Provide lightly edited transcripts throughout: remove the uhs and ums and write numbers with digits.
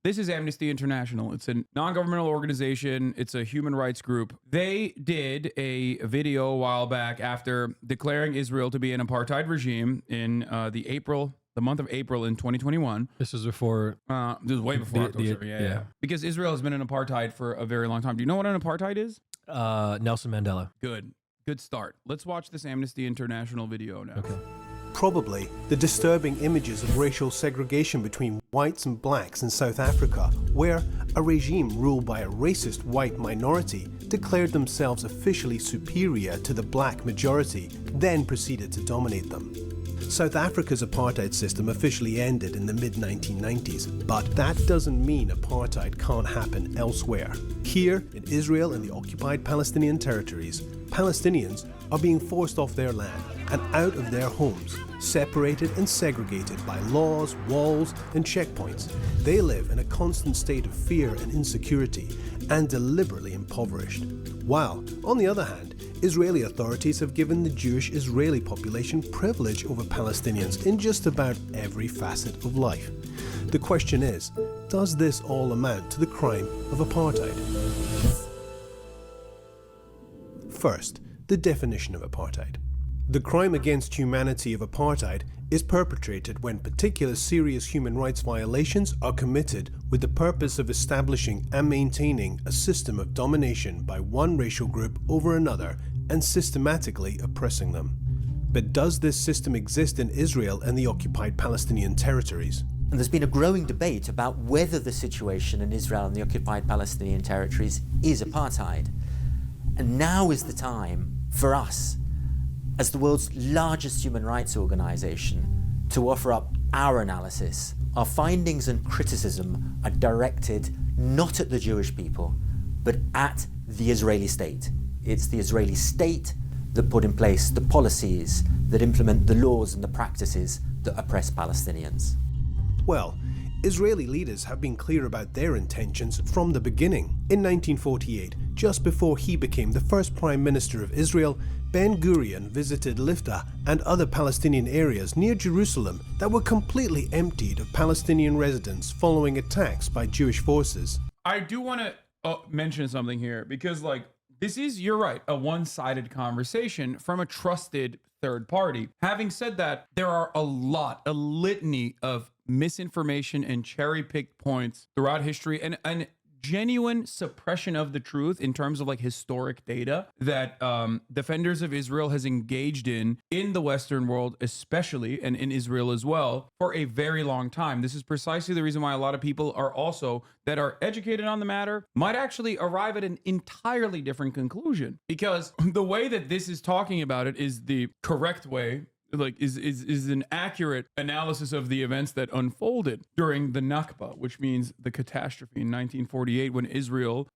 This is Amnesty International. It's a non-governmental organization. It's a human rights group. They did a video a while back after declaring Israel to be an apartheid regime in the month of April in 2021. This was before. This was way before October. Yeah. Because Israel has been in apartheid for a very long time. Do you know what an apartheid is? Nelson Mandela. Good start. Let's watch this Amnesty International video now. Okay. Probably the disturbing images of racial segregation between whites and blacks in South Africa, where a regime ruled by a racist white minority declared themselves officially superior to the black majority, then proceeded to dominate them. South Africa's apartheid system officially ended in the mid-1990s, but that doesn't mean apartheid can't happen elsewhere. Here, in Israel and the occupied Palestinian territories, Palestinians are being forced off their land and out of their homes, separated and segregated by laws, walls, and checkpoints. They live in a constant state of fear and insecurity and deliberately impoverished. While, on the other hand, Israeli authorities have given the Jewish Israeli population privilege over Palestinians in just about every facet of life. The question is, does this all amount to the crime of apartheid? First, the definition of apartheid. The crime against humanity of apartheid is perpetrated when particular serious human rights violations are committed with the purpose of establishing and maintaining a system of domination by one racial group over another and systematically oppressing them. But does this system exist in Israel and the occupied Palestinian territories? And there's been a growing debate about whether the situation in Israel and the occupied Palestinian territories is apartheid. And now is the time for us, as the world's largest human rights organization, to offer up our analysis. Our findings and criticism are directed not at the Jewish people, but at the Israeli state. It's the Israeli state that put in place the policies that implement the laws and the practices that oppress Palestinians. Well, Israeli leaders have been clear about their intentions from the beginning. In 1948, just before he became the first Prime Minister of Israel, Ben-Gurion visited Lifta and other Palestinian areas near Jerusalem that were completely emptied of Palestinian residents following attacks by Jewish forces. I do want to mention something here because, this is, you're right, a one-sided conversation from a trusted third party. Having said that, there are a litany of misinformation and cherry-picked points throughout history and genuine suppression of the truth in terms of historic data that defenders of Israel has engaged in the Western world, especially, and in Israel as well, for a very long time. This is precisely the reason why a lot of people that are educated on the matter might actually arrive at an entirely different conclusion, because the way that this is talking about it is the correct way. Is an accurate analysis of the events that unfolded during the Nakba, which means the catastrophe in 1948, when Israel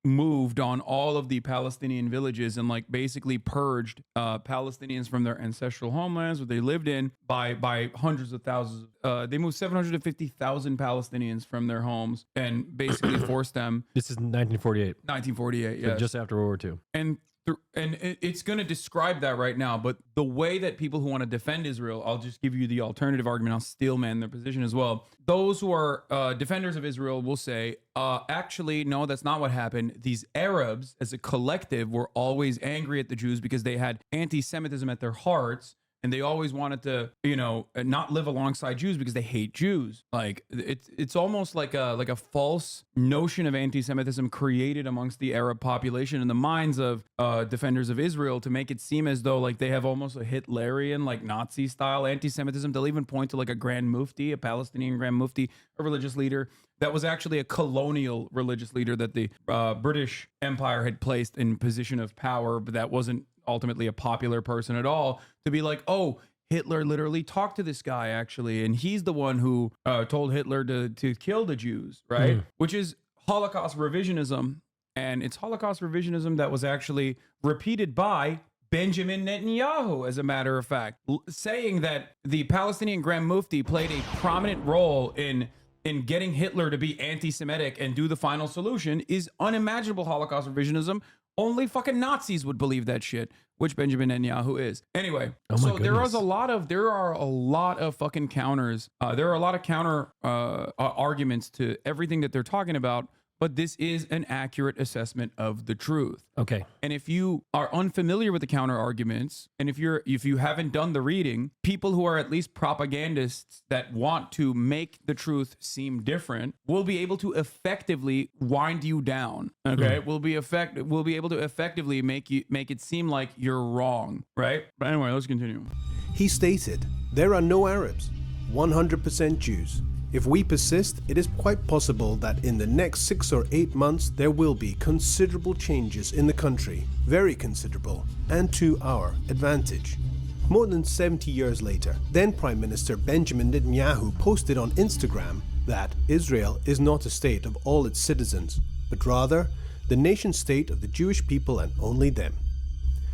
moved on all of the Palestinian villages and basically purged Palestinians from their ancestral homelands where they lived in by hundreds of thousands. They moved 750,000 Palestinians from their homes and basically forced them. This is 1948. 1948, so yes. just after World War II. And it's going to describe that right now, but the way that people who want to defend Israel, I'll just give you the alternative argument. I'll steel man their position as well. Those who are defenders of Israel will say, actually, no, that's not what happened. These Arabs, as a collective, were always angry at the Jews because they had anti-Semitism at their hearts. And they always wanted to, not live alongside Jews because they hate Jews. It's almost like a false notion of anti-Semitism created amongst the Arab population in the minds of defenders of Israel to make it seem as though they have almost a Hitlerian, Nazi style anti-Semitism. They'll even point to a Grand Mufti, a Palestinian Grand Mufti, a religious leader that was actually a colonial religious leader that the British Empire had placed in position of power, but that wasn't ultimately a popular person at all, to be oh, Hitler literally talked to this guy actually, and he's the one who told Hitler to kill the Jews, right? Which is Holocaust revisionism, and it's Holocaust revisionism that was actually repeated by Benjamin Netanyahu, as a matter of fact, saying that the Palestinian Grand Mufti played a prominent role in getting Hitler to be anti-Semitic and do the final solution is unimaginable Holocaust revisionism, Only fucking Nazis would believe that shit, which Benjamin Netanyahu is. Anyway, Oh my so there are goodness. a lot of fucking counters. There are a lot of counter arguments to everything that they're talking about. But this is an accurate assessment of the truth. Okay. And if you are unfamiliar with the counter arguments, and if you haven't done the reading, people who are at least propagandists that want to make the truth seem different will be able to effectively wind you down. Okay, will be able to effectively make it seem like you're wrong, right? But anyway, let's continue. He stated, "There are no Arabs, 100% Jews. If we persist, it is quite possible that in the next 6 or 8 months there will be considerable changes in the country, very considerable, and to our advantage." More than 70 years later, then Prime Minister Benjamin Netanyahu posted on Instagram that Israel is not a state of all its citizens, but rather the nation state of the Jewish people and only them.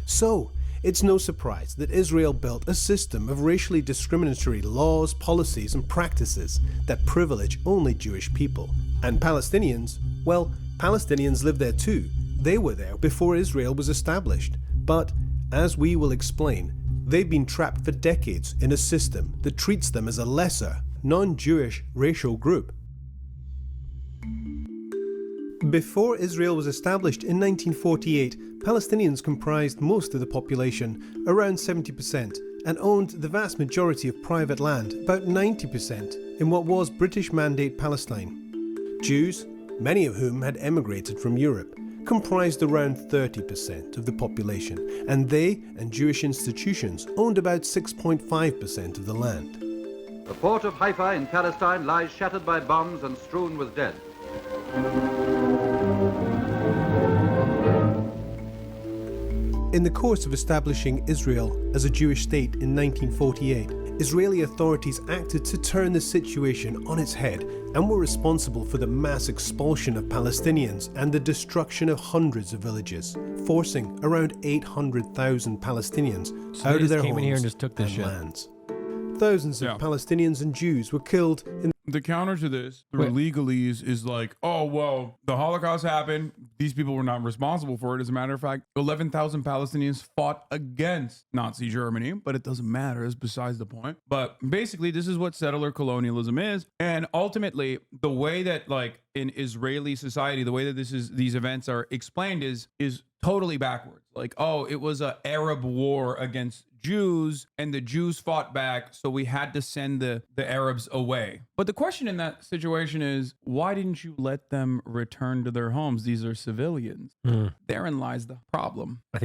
So, it's no surprise that Israel built a system of racially discriminatory laws, policies, and practices that privilege only Jewish people. And Palestinians, well, Palestinians live there too. They were there before Israel was established. But, as we will explain, they've been trapped for decades in a system that treats them as a lesser, non-Jewish racial group. Before Israel was established in 1948, Palestinians comprised most of the population, around 70%, and owned the vast majority of private land, about 90%, in what was British Mandate Palestine. Jews, many of whom had emigrated from Europe, comprised around 30% of the population, and they and Jewish institutions owned about 6.5% of the land. The port of Haifa in Palestine lies shattered by bombs and strewn with dead. In the course of establishing Israel as a Jewish state in 1948, Israeli authorities acted to turn the situation on its head and were responsible for the mass expulsion of Palestinians and the destruction of hundreds of villages, forcing around 800,000 Palestinians So out they of their just came in here homes and just took this and shit. lands. Thousands Yeah. of Palestinians and Jews were killed in The counter to this, through legalese, is like, oh, well, the Holocaust happened. These people were not responsible for it. As a matter of fact, 11,000 Palestinians fought against Nazi Germany, but it doesn't matter. It's besides the point. But basically, this is what settler colonialism is. And ultimately, the way that, like, in Israeli society, the way that these events are explained is totally backwards. Like, oh, it was an Arab war against Jews and the Jews fought back, so we had to send the Arabs away. But the question in that situation is, why didn't you let them return to their homes? These are civilians. Therein lies the problem. I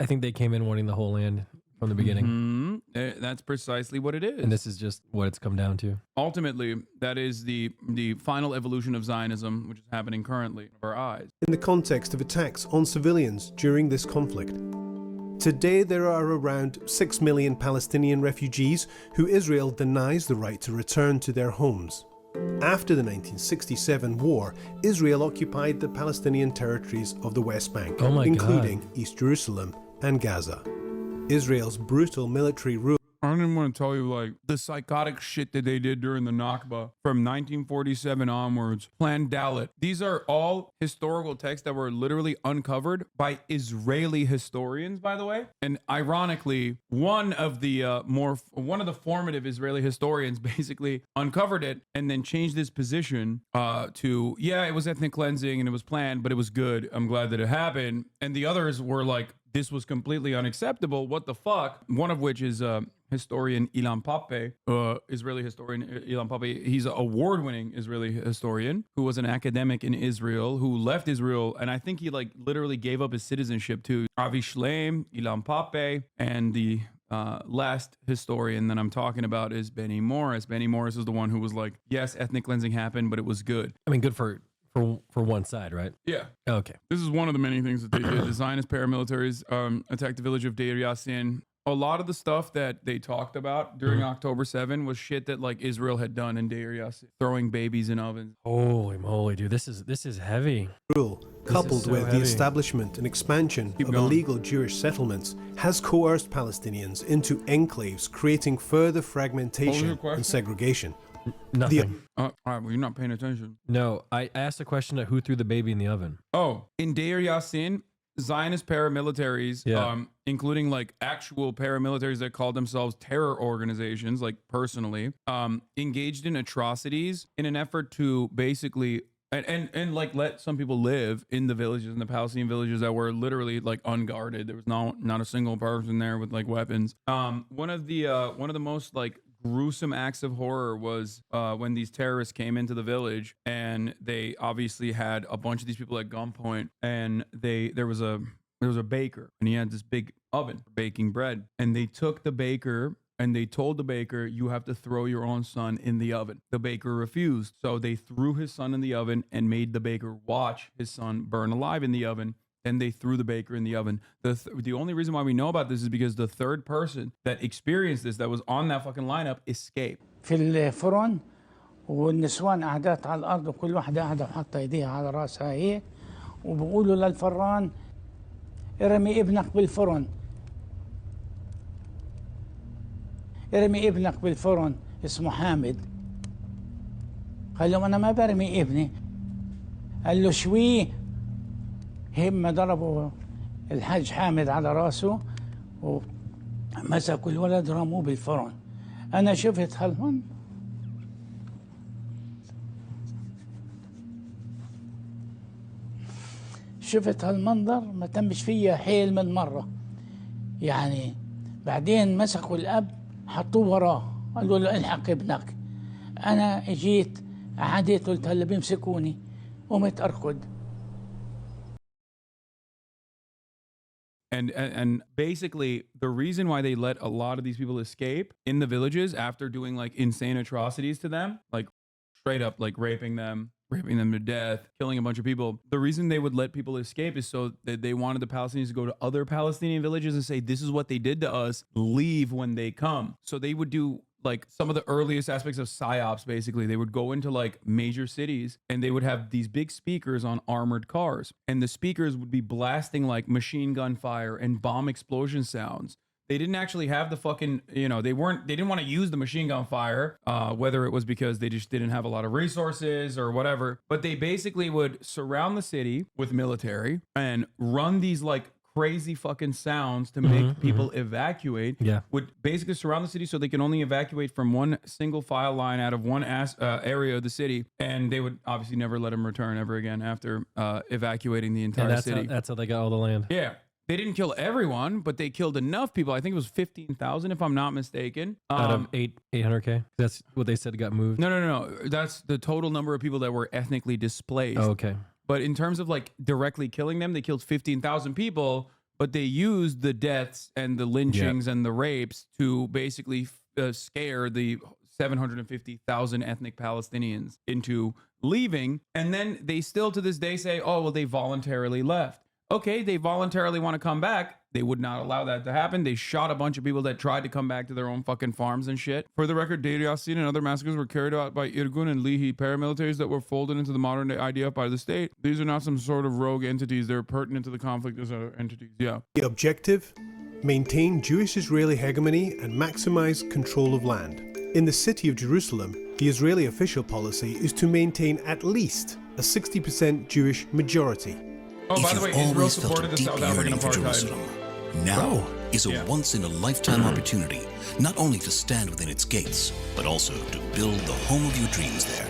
think they came in wanting the whole land from the beginning. That's precisely what it is. And this is just what it's come down to. Ultimately, that is the final evolution of Zionism, which is happening currently before our eyes. the context of attacks on civilians during this conflict. Today, there are around 6 million Palestinian refugees who Israel denies the right to return to their homes. After the 1967 war, Israel occupied the Palestinian territories of the West Bank, Oh my including God. East Jerusalem and Gaza. Israel's brutal military rule I don't even want to tell you, like, the psychotic shit that they did during the Nakba from 1947 onwards. Plan Dalit. These are all historical texts that were literally uncovered by Israeli historians, by the way. And ironically, one of the formative Israeli historians basically uncovered it and then changed his position to, yeah, it was ethnic cleansing and it was planned, but it was good. I'm glad that it happened. And the others were like, this was completely unacceptable. What the fuck? One of which is historian Ilan Pappé, Israeli historian Ilan Pappé. He's an award-winning Israeli historian who was an academic in Israel, who left Israel, and I think he like literally gave up his citizenship to Avi Shleim, Ilan Pappé, and the last historian that I'm talking about is Benny Morris. Benny Morris is the one who was like, yes, ethnic cleansing happened, but it was good. I mean, good for one side, right? Yeah. Okay. This is one of the many things that they did. The Zionist paramilitaries attacked the village of Deir Yassin. A lot of the stuff that they talked about during October 7 was shit that like Israel had done in Deir Yassin, throwing babies in ovens. Holy moly, dude. This is heavy. rule, coupled so with the heavy. establishment and expansion of going. illegal Jewish settlements, has coerced Palestinians into enclaves, creating further fragmentation your question? and segregation. Nothing. All right, well, you're not paying attention. No, I asked a question of who threw the baby in the oven. Oh, in Deir Yassin, Zionist paramilitaries, including like actual paramilitaries that called themselves terror organizations, like personally, engaged in atrocities in an effort to basically and like let some people live in the villages, in the Palestinian villages that were literally like unguarded. There was not a single person there with like weapons. One of the most like gruesome acts of horror was when these terrorists came into the village, and they obviously had a bunch of these people at gunpoint, and there was a baker, and he had this big oven for baking bread, and they took the baker and they told the baker, you have to throw your own son in the oven. The baker refused, so they threw his son in the oven and made the baker watch his son burn alive in the oven. Then they threw the baker in the oven. The only reason why we know about this is because the third person that experienced this, that was on that fucking lineup, escaped. في الفرن والنسوان قعدات على الأرض وكل واحدة قاعدة وحاطة إيديها على راسها هيك وبقولوا للفران ارمي ابنك بالفرن ارمي ابنك بالفرن اسمه حامد. قال لهم أنا ما برمي ابني. قال له شوي. هم ضربوا الحاج حامد على راسه ومسكوا الولد رموه بالفرن. أنا شفت هالمنظر. شفت هالمنظر ما تمش فيها حيل من مرة. يعني بعدين مسكوا الأب حطوه وراه قالوا له الحق ابنك. أنا جيت عديت قلت هلا بيمسكوني قمت أركض. And basically the reason why they let a lot of these people escape in the villages after doing like insane atrocities to them, like straight up like raping them to death, killing a bunch of people. The reason they would let people escape is so that they wanted the Palestinians to go to other Palestinian villages and say, this is what they did to us, leave when they come. So they would do like some of the earliest aspects of psyops. Basically, they would go into like major cities and they would have these big speakers on armored cars, and the speakers would be blasting like machine gun fire and bomb explosion sounds. They didn't actually have the fucking, they didn't want to use the machine gun fire, whether it was because they just didn't have a lot of resources or whatever, but they basically would surround the city with military and run these like crazy fucking sounds to make people evacuate. Would basically surround the city so they can only evacuate from one single file line out of one area of the city, and they would obviously never let them return ever again after evacuating the entire city. That's how they got all the land. Yeah. They didn't kill everyone, but they killed enough people. I think it was 15,000, if I'm not mistaken. Out of 800K? That's what they said got moved? No. That's the total number of people that were ethnically displaced. Oh, okay. But in terms of like directly killing them, they killed 15,000 people, but they used the deaths and the lynchings and the rapes to basically scare the 750,000 ethnic Palestinians into leaving. And then they still to this day say, oh, well, they voluntarily left. Okay, they voluntarily want to come back. They would not allow that to happen. They shot a bunch of people that tried to come back to their own fucking farms and shit. For the record, Deir Yassin and other massacres were carried out by Irgun and Lihi paramilitaries that were folded into the modern day IDF by the state. These are not some sort of rogue entities. They're pertinent to the conflict as other entities. Yeah. The objective? Maintain Jewish-Israeli hegemony and maximize control of land. In the city of Jerusalem, the Israeli official policy is to maintain at least a 60% Jewish majority. Oh, by the way, Israel supported the South African apartheid. Now is a once-in-a-lifetime opportunity, not only to stand within its gates, but also to build the home of your dreams there.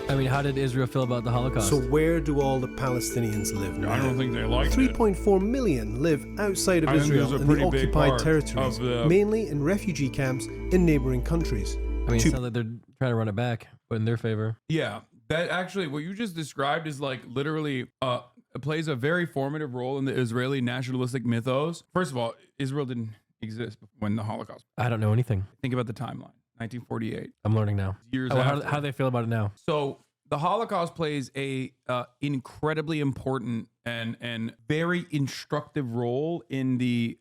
I mean, how did Israel feel about the Holocaust? So where do all the Palestinians live now? I don't think they liked it. 3.4 million live outside of Israel in the occupied territories, mainly in refugee camps in neighboring countries. I mean, it sounds like they're trying to run it back, but in their favor. Yeah, that actually, what you just described is like literally it plays a very formative role in the Israeli nationalistic mythos. First of all, Israel didn't exist when the Holocaust. I don't know anything. Think about the timeline. 1948. I'm learning now. Years after. How do they feel about it now? So the Holocaust plays a incredibly important and very instructive role in the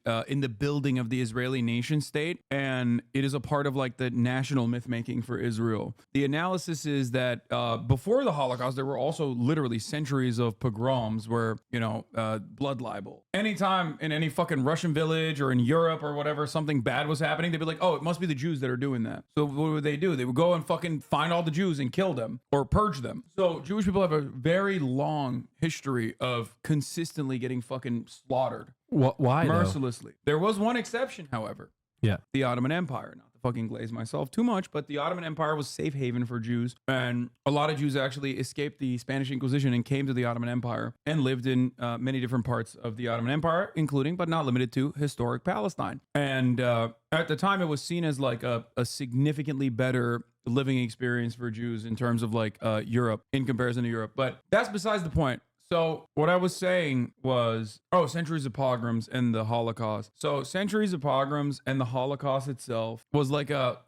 building of the Israeli nation state, and it is a part of like the national myth making for Israel. The analysis is that before the Holocaust, there were also literally centuries of pogroms where blood libel. Anytime in any fucking Russian village or in Europe or whatever something bad was happening, they'd be like, oh, it must be the Jews that are doing that. So what would they do? They would go and fucking find all the Jews and kill them or purge them. So Jewish people have a very very long history of consistently getting fucking slaughtered Why though? mercilessly. There was one exception, however. Yeah. The Ottoman Empire. Not to fucking glaze myself too much, but the Ottoman Empire was safe haven for Jews. And a lot of Jews actually escaped the Spanish Inquisition and came to the Ottoman Empire and lived in many different parts of the Ottoman Empire, including, but not limited to, historic Palestine. And at the time, it was seen as like a significantly better living experience for Jews in terms of like Europe, in comparison to Europe. But that's besides the point. So what I was saying was, centuries of pogroms and the Holocaust. So centuries of pogroms and the Holocaust itself was like a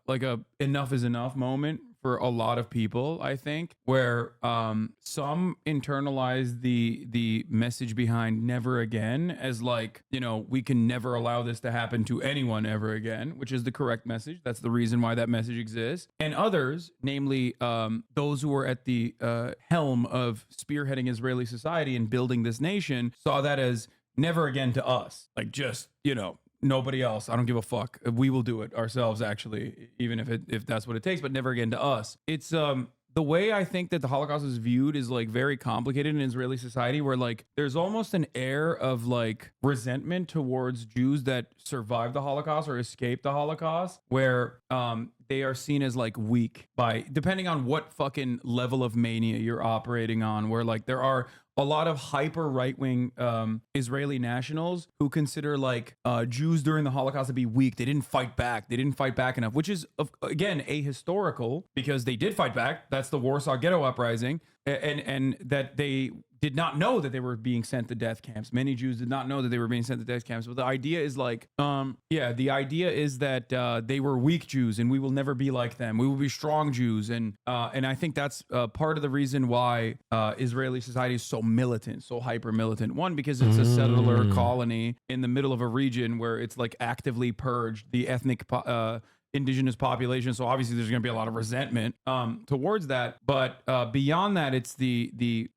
enough is enough moment for a lot of people, I think, where some internalize the message behind never again as like, you know, we can never allow this to happen to anyone ever again, which is the correct message. That's the reason why that message exists. And others, namely those who were at the helm of spearheading Israeli society and building this nation, saw that as never again to us. Like, just, you know, nobody else. I don't give a fuck. We will do it ourselves, actually, even if that's what it takes, but never again to us. It's the way I think that the Holocaust is viewed is like very complicated in Israeli society, where like there's almost an air of like resentment towards Jews that survived the Holocaust or escaped the Holocaust, where they are seen as like weak by, depending on what fucking level of mania you're operating on, where like there are a lot of hyper right-wing Israeli nationals who consider like Jews during the Holocaust to be weak. They didn't fight back. They didn't fight back enough, which is, again, ahistorical, because they did fight back. That's the Warsaw Ghetto Uprising. And that they did not know that they were being sent to death camps. Many Jews did not know that they were being sent to death camps. But the idea is like, the idea is that they were weak Jews and we will never be like them. We will be strong Jews. And I think that's part of the reason why Israeli society is so militant, so hyper militant. One, because it's a settler colony in the middle of a region where it's like actively purged the ethnic indigenous population, so obviously there's going to be a lot of resentment towards that. But beyond that, it's the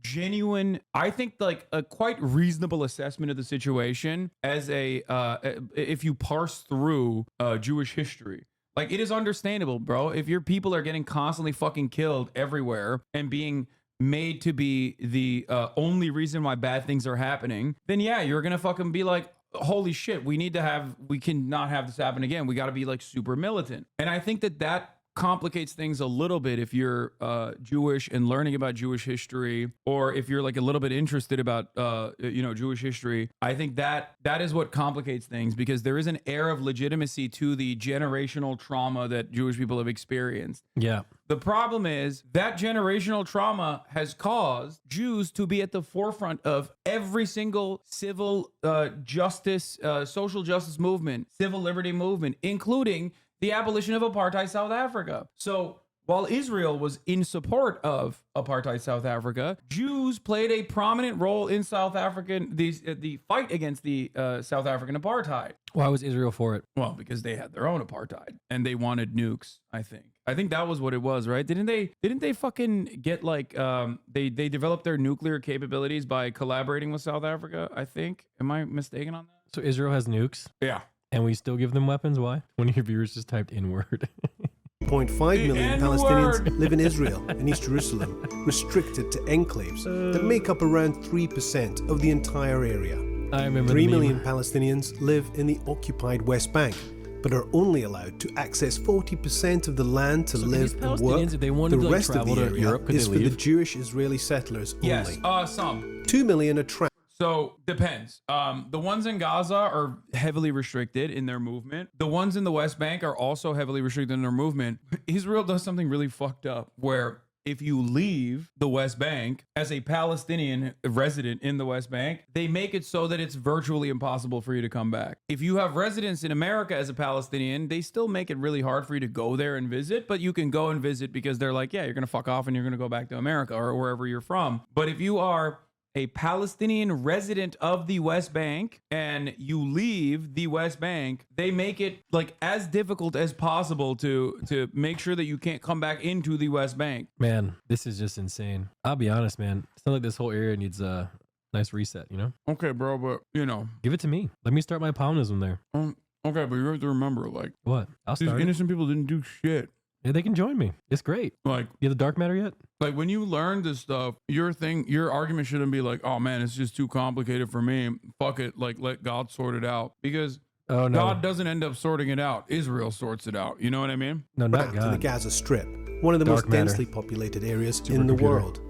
genuine, I think, like a quite reasonable assessment of the situation as if you parse through Jewish history. Like, it is understandable, bro, if your people are getting constantly fucking killed everywhere and being made to be the only reason why bad things are happening, then yeah, you're gonna fucking be like, holy shit, we cannot have this happen again. We got to be like super militant. And I think that complicates things a little bit if you're Jewish and learning about Jewish history, or if you're like a little bit interested about Jewish history. I think that is what complicates things, because there is an air of legitimacy to the generational trauma that Jewish people have experienced. Yeah. The problem is that generational trauma has caused Jews to be at the forefront of every single civil justice, social justice movement, civil liberty movement, including the abolition of apartheid South Africa. So while Israel was in support of apartheid South Africa, Jews played a prominent role in South African, the fight against the South African apartheid. Why was Israel for it? Well, because they had their own apartheid and they wanted nukes, I think that was what it was, right? Didn't they fucking get like they developed their nuclear capabilities by collaborating with South Africa, I think? Am I mistaken on that? So Israel has nukes? Yeah. And we still give them weapons? Why? One of your viewers just typed N-word. 0.5 million Palestinians live in Israel and East Jerusalem, restricted to enclaves that make up around 3% of the entire area. I remember 3 million Palestinians live in the occupied West Bank, but are only allowed to access 40% of the land to live and work. If they wanted The to rest of travel the to area Europe, could is they for the leave? Jewish Israeli settlers Yes, only. some. 2 million are trapped. So depends. The ones in Gaza are heavily restricted in their movement. The ones in the West Bank are also heavily restricted in their movement. Israel does something really fucked up, where if you leave the West Bank as a Palestinian resident in the West Bank, they make it so that it's virtually impossible for you to come back. If you have residence in America as a Palestinian, they still make it really hard for you to go there and visit, but you can go and visit because they're like, yeah, you're going to fuck off and you're going to go back to America or wherever you're from. But if you are a Palestinian resident of the West Bank and you leave the West Bank, they make it like as difficult as possible to make sure that you can't come back into the West Bank. Man, this is just insane. I'll be honest, man. It sounds like this whole area needs a nice reset, you know? Okay, bro, but Give it to me. Let me start my Palminism there. okay, but you have to remember, like, What? I'll these start it. innocent people didn't do shit. Yeah, they can join me. It's great. Like, You have the dark matter yet? like when you learn this stuff, your argument shouldn't be like, oh man, it's just too complicated for me. Fuck it. Like, let God sort it out. Because Oh, no. God doesn't end up sorting it out. Israel sorts it out. You know what I mean? No, not trapped in the God. Gaza Strip, one of the Dark most matter. densely populated areas in the Supercomputer. world.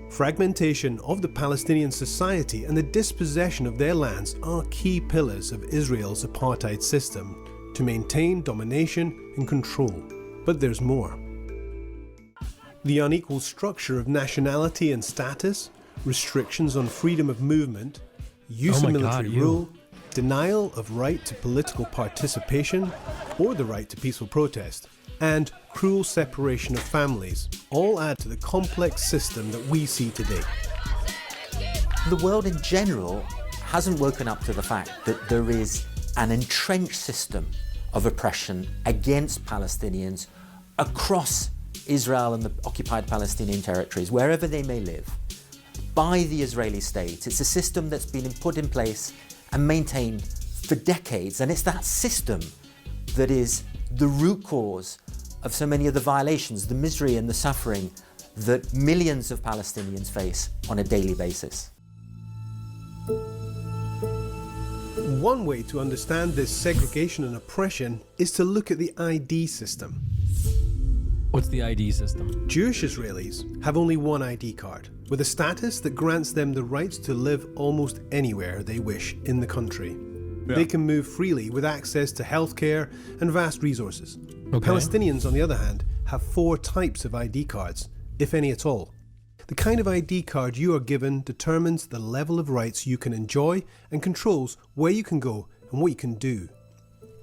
Fragmentation of the Palestinian society and the dispossession of their lands are key pillars of Israel's apartheid system to maintain domination and control. But there's more. The unequal structure of nationality and status, restrictions on freedom of movement, use Oh of my military God, you. rule, denial of right to political participation or the right to peaceful protest, and cruel separation of families all add to the complex system that we see today. The world in general hasn't woken up to the fact that there is an entrenched system of oppression against Palestinians across Israel and the occupied Palestinian territories, wherever they may live, by the Israeli state. It's a system that's been put in place and maintained for decades, and it's that system that is the root cause of so many of the violations, the misery and the suffering that millions of Palestinians face on a daily basis. One way to understand this segregation and oppression is to look at the ID system. What's the ID system? Jewish Israelis have only one ID card, with a status that grants them the rights to live almost anywhere they wish in the country. They can move freely with access to healthcare and vast resources. Okay. Palestinians, on the other hand, have 4 types of ID cards, if any at all. The kind of ID card you are given determines the level of rights you can enjoy and controls where you can go and what you can do.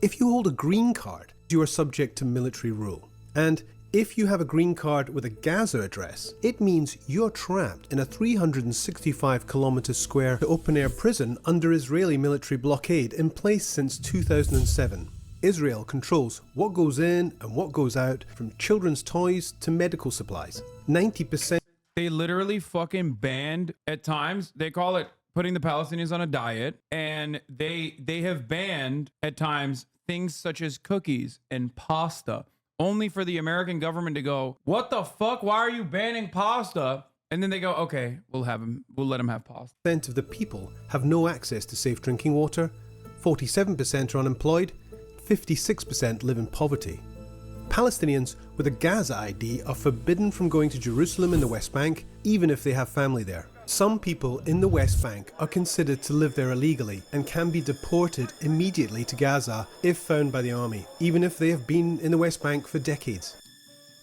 If you hold a green card, you are subject to military rule. And if you have a green card with a Gaza address, it means you're trapped in a 365 kilometre square open-air prison under Israeli military blockade in place since 2007. Israel controls what goes in and what goes out, from children's toys to medical supplies. 90%. They literally fucking banned at times. They call it putting the Palestinians on a diet, and they have banned at times things such as cookies and pasta, only for the American government to go, what the fuck? Why are you banning pasta? And then they go, okay, we'll let them have pasta. Of the people have no access to safe drinking water, 47% are unemployed, 56% live in poverty. Palestinians with a Gaza ID are forbidden from going to Jerusalem in the West Bank, even if they have family there. Some people in the West Bank are considered to live there illegally and can be deported immediately to Gaza if found by the army, even if they have been in the West Bank for decades.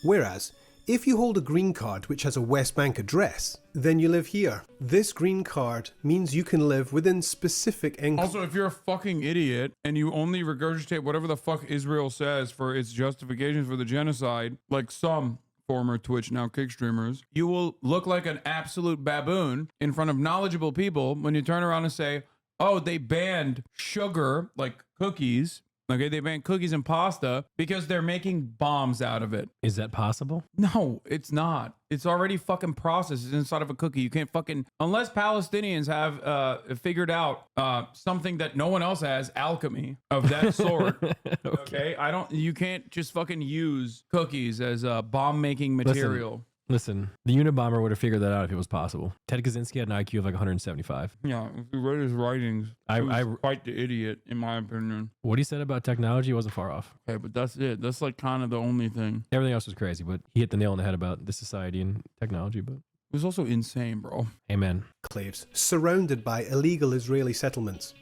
Whereas, if you hold a green card which has a West Bank address, then you live here. This green card means you can live within specific Also, if you're a fucking idiot and you only regurgitate whatever the fuck Israel says for its justifications for the genocide, like some former Twitch, now Kick streamers, you will look like an absolute baboon in front of knowledgeable people when you turn around and say, oh, they banned sugar, like cookies. Okay, they banned cookies and pasta because they're making bombs out of it. Is that possible? No, it's not. It's already fucking processed. It's inside of a cookie. You can't fucking, unless Palestinians have figured out something that no one else has, alchemy of that sort. Okay, you can't just fucking use cookies as a bomb making material. Listen, the Unabomber would have figured that out if it was possible. Ted Kaczynski had an IQ of like 175. Yeah, if you read his writings, I was quite the idiot, in my opinion. What he said about technology wasn't far off. Okay, but that's it. That's like kind of the only thing. Everything else was crazy, but he hit the nail on the head about the society and technology. But It was also insane, bro. amen. enclaves surrounded by illegal Israeli settlements.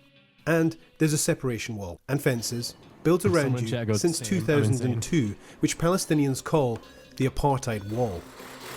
And there's a separation wall and fences built around Someone in you chat goes, since "Same, I'm insane." 2002, which Palestinians call the Apartheid Wall.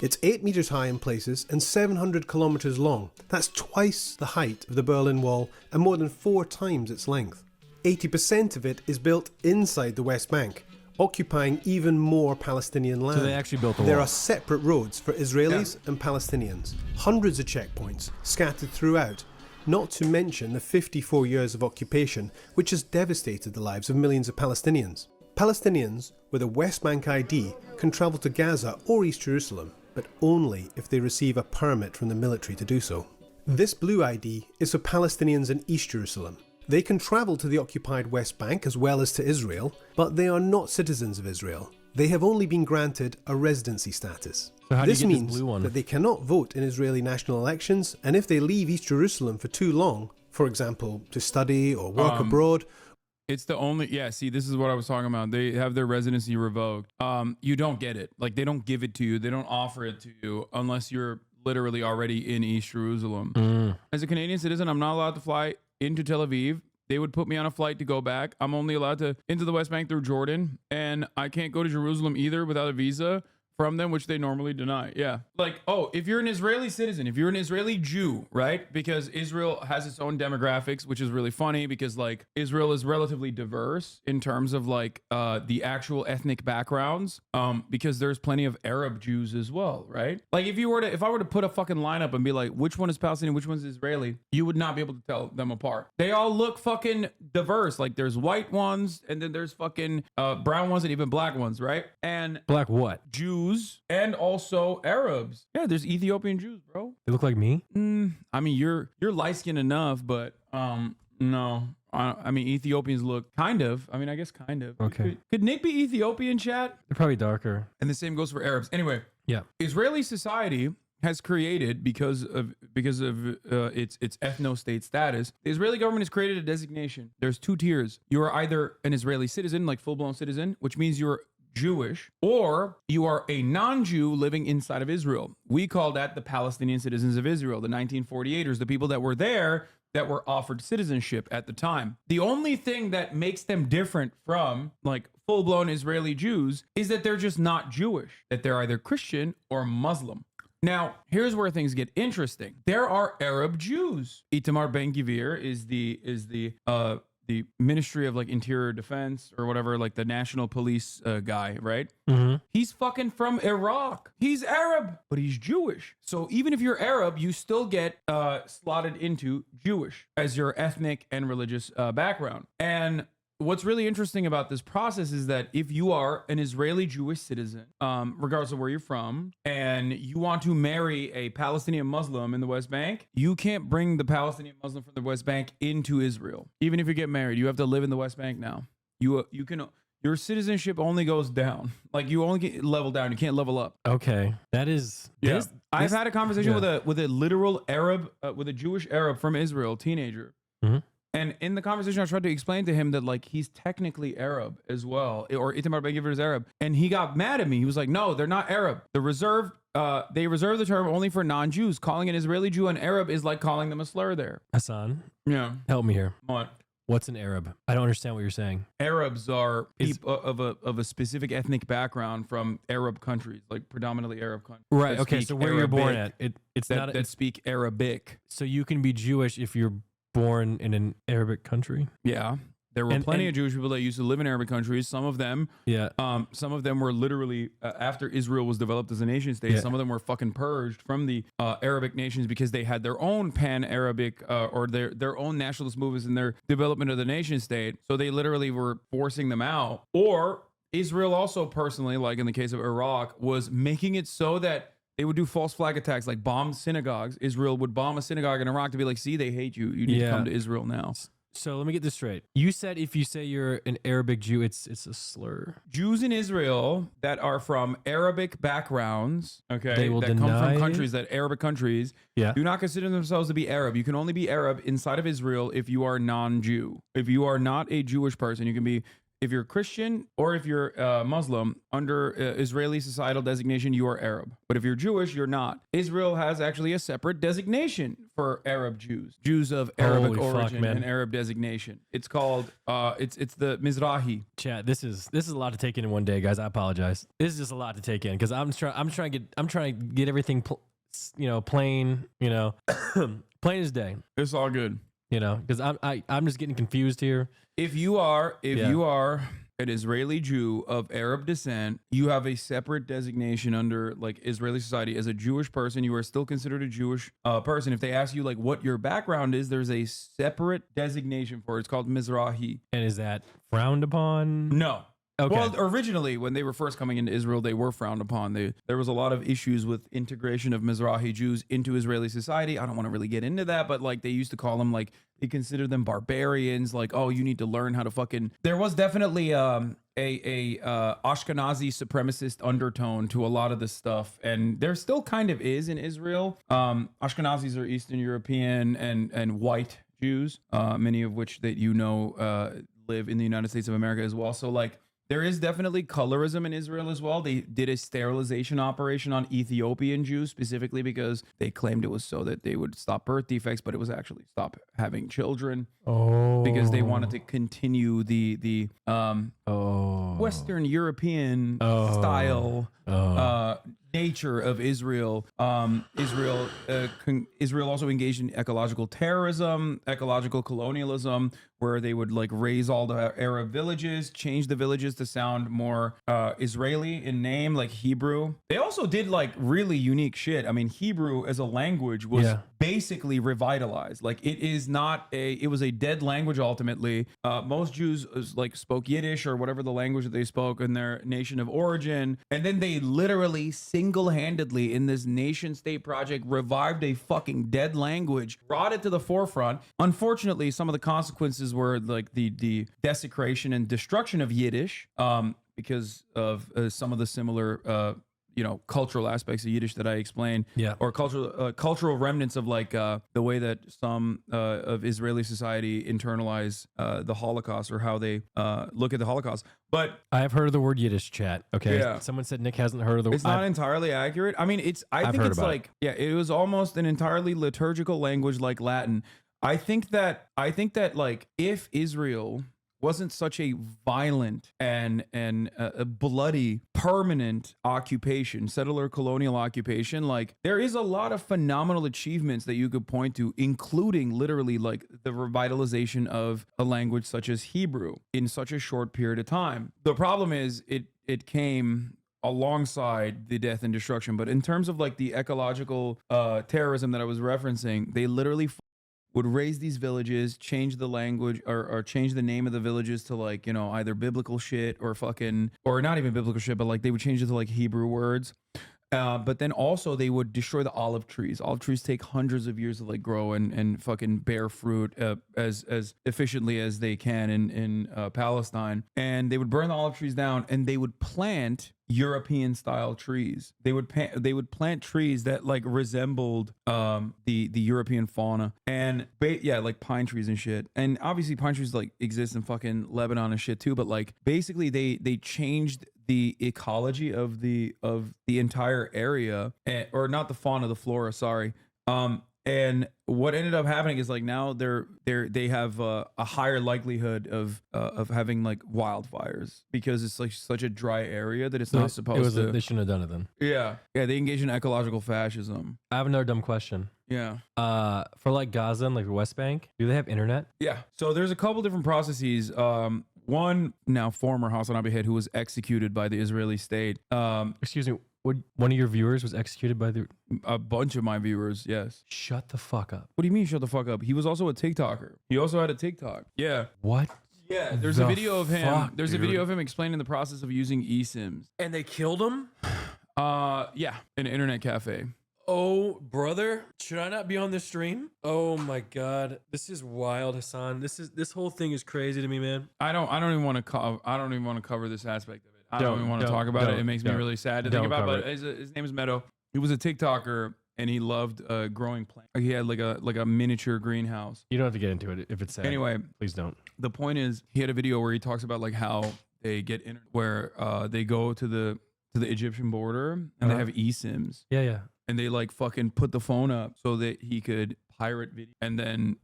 It's 8 meters high in places and 700 kilometers long. That's twice the height of the Berlin Wall and more than 4 times its length. 80% of it is built inside the West Bank, occupying even more Palestinian land. So they actually built the There wall. are separate roads for Israelis and Palestinians, hundreds of checkpoints scattered throughout, not to mention the 54 years of occupation which has devastated the lives of millions of Palestinians. Palestinians with a West Bank ID can travel to Gaza or East Jerusalem, but only if they receive a permit from the military to do so. This blue ID is for Palestinians in East Jerusalem. They can travel to the occupied West Bank as well as to Israel, but they are not citizens of Israel. they have only been granted a residency status. So how do you This get this means blue one? that they cannot vote in Israeli national elections, and if they leave East Jerusalem for too long, for example, to study or work abroad. It's the only, yeah, see, this is what I was talking about. They have their residency revoked. You don't get it. Like, they don't give it to you. They don't offer it to you unless you're literally already in East Jerusalem. As a Canadian citizen, I'm not allowed to fly into Tel Aviv. They would put me on a flight to go back. I'm only allowed to into the West Bank through Jordan, and I can't go to Jerusalem either without a visa from them, which they normally deny. Yeah. Like, oh, if you're an Israeli citizen, if you're an Israeli Jew, right? Because Israel has its own demographics, which is really funny because like Israel is relatively diverse in terms of like the actual ethnic backgrounds. Because there's plenty of Arab Jews as well, right? Like if I were to put a fucking lineup and be like, which one is Palestinian, which one's Israeli, you would not be able to tell them apart. They all look fucking diverse. Like there's white ones and then there's fucking brown ones and even black ones, right? And Black what? Jews and also Arabs. Yeah, there's Ethiopian Jews, bro. They look like me? I mean, you're light skinned enough, but no. I mean, Ethiopians look kind of. I mean, I guess kind of. Okay. Could Nick be Ethiopian, chat? They're probably darker. And the same goes for Arabs. Anyway, Yeah. Israeli society has created because of its ethno-state status. The Israeli government has created a designation. There's two tiers. You are either an Israeli citizen, like full-blown citizen, which means you're Jewish, or you are a non-Jew living inside of Israel. We call that the Palestinian citizens of Israel, the 1948ers, the people that were there that were offered citizenship at the time. The only thing that makes them different from like full-blown Israeli Jews is that they're just not Jewish, that they're either Christian or Muslim. Now, here's where things get interesting. There are Arab Jews. Itamar Ben-Gvir is the Ministry of like Interior Defense or whatever, like the national police guy, right? He's fucking from Iraq. He's Arab, but he's Jewish. So even if you're Arab, you still get slotted into Jewish as your ethnic and religious background. And what's really interesting about this process is that if you are an Israeli Jewish citizen, regardless of where you're from, and you want to marry a Palestinian Muslim in the West Bank, you can't bring the Palestinian Muslim from the West Bank into Israel. Even if you get married, you have to live in the West Bank now. You can. Your citizenship only goes down. Like you only get level down. You can't level up. Okay. That is... Yeah. I've had a conversation yeah. with a literal Arab, with a Jewish Arab from Israel, teenager. And in the conversation, I tried to explain to him that like he's technically Arab as well, or Itamar Ben-Gvir is Arab, and he got mad at me. He was like, "No, they're not Arab. They reserve the term only for non-Jews. Calling an Israeli Jew an Arab is like calling them a slur." There, Hasan, yeah, help me here. What? What's an Arab? I don't understand what you're saying. Arabs are people of a specific ethnic background from Arab countries, like predominantly Arab countries. Right. Okay. So where you're born at, it's that, not that speak Arabic. So you can be Jewish if you're born in an Arabic country. Yeah. There were plenty of Jewish people that used to live in Arabic countries. Some of them, some of them were literally after Israel was developed as a nation state. Some of them were fucking purged from the Arabic nations because they had their own pan-Arabic or their own nationalist movements in their development of the nation state. So they literally were forcing them out. Or Israel also personally, like in the case of Iraq, was making it so that they would do false flag attacks, like bomb synagogues. Israel would bomb a synagogue in Iraq to be like, see, they hate you. You need to come to Israel now. So let me get this straight. You said if you say you're an Arabic Jew, it's a slur. Jews in Israel that are from Arabic backgrounds, okay, they will that come from countries that Arabic countries, do not consider themselves to be Arab. You can only be Arab inside of Israel if you are non-Jew. If you are not a Jewish person, you can be. If you're Christian or if you're Muslim, under Israeli societal designation, you are Arab. But if you're Jewish, you're not. Israel has actually a separate designation for Arab Jews, Jews of Arabic origin and Arab designation. It's called it's the Mizrahi. Chat. This is a lot to take in one day, guys. I apologize. This is just a lot to take in because I'm trying to get everything plain. Plain as day. It's all good. Because I'm just getting confused here. If you are an Israeli Jew of Arab descent, you have a separate designation under like Israeli society. As a Jewish person, you are still considered a Jewish person. If they ask you like what your background is, there's a separate designation for it. It's called Mizrahi. And is that frowned upon? No. Okay. Well, originally, when they were first coming into Israel, they were frowned upon. There was a lot of issues with integration of Mizrahi Jews into Israeli society. I don't want to really get into that, but like they used to call them like they considered them barbarians. Like, oh, you need to learn how to fucking. There was definitely Ashkenazi supremacist undertone to a lot of this stuff, and there still kind of is in Israel. Ashkenazis are Eastern European and white Jews, many of which that live in the United States of America as well. So like there is definitely colorism in Israel as well. They did a sterilization operation on Ethiopian Jews specifically because they claimed it was so that they would stop birth defects, but it was actually stop having children. Because they wanted to continue the Western European style nature of Israel. Israel also engaged in ecological terrorism, ecological colonialism, where they would like raise all the Arab villages, change the villages to sound more Israeli in name, like Hebrew. They also did like really unique shit. I mean, Hebrew as a language was basically revitalized. Like it was a dead language ultimately. Most Jews like spoke Yiddish or whatever the language that they spoke in their nation of origin, and then they literally single-handedly in this nation state project revived a fucking dead language, brought it to the forefront. Unfortunately, some of the consequences were like the desecration and destruction of Yiddish because of some of the similar cultural aspects of Yiddish that I explained, or cultural remnants of like the way that some of Israeli society internalize the Holocaust or how they look at the Holocaust. But I have heard of the word Yiddish, chat. Okay, someone said Nick hasn't heard of the word. It's not entirely accurate. I mean, I think it's like it was almost an entirely liturgical language like Latin. I think that like if Israel wasn't such a violent and a bloody permanent occupation, settler colonial occupation, like there is a lot of phenomenal achievements that you could point to, including literally like the revitalization of a language such as Hebrew in such a short period of time. The problem is it came alongside the death and destruction. But in terms of like the ecological terrorism that I was referencing, they literally would raise these villages, change the language or change the name of the villages to like, either biblical shit or not even biblical shit, but like they would change it to like Hebrew words. But then also they would destroy the olive trees. Olive trees take hundreds of years to like grow and fucking bear fruit as efficiently as they can in Palestine. And they would burn the olive trees down and they would plant European style trees. They would plant trees that like resembled the European fauna and like pine trees and shit. And obviously pine trees like exist in fucking Lebanon and shit too, but like basically they changed the ecology of the entire area, or not the fauna, the flora, sorry. And what ended up happening is like now they have a higher likelihood of having like wildfires because it's like such a dry area that it's not supposed to. They shouldn't have done it then. Yeah, they engage in ecological fascism. I have another dumb question. Yeah. For like Gaza and like the West Bank, do they have internet? Yeah. So there's a couple different processes. One now former HasanAbi head who was executed by the Israeli state. Excuse me. One of your viewers was executed by a bunch of my viewers, yes. Shut the fuck up. What do you mean shut the fuck up? He was also a TikToker. He also had a TikTok. Yeah. What? Yeah, there's a video of him. There's a video of him explaining the process of using eSIMs. And they killed him? Yeah, in an internet cafe. Oh, brother, should I not be on this stream? Oh my God, this is wild, Hasan. This whole thing is crazy to me, man. I don't even want to cover this aspect of it. I don't even want to talk about it. It makes me really sad to think about. But his name is Meadow. He was a TikToker and he loved growing plants. He had like a miniature greenhouse. You don't have to get into it if it's sad. Anyway, please don't. The point is, he had a video where he talks about like how they get in, where they go to the Egyptian border and they have eSIMs. Yeah. And they like fucking put the phone up so that he could pirate video and then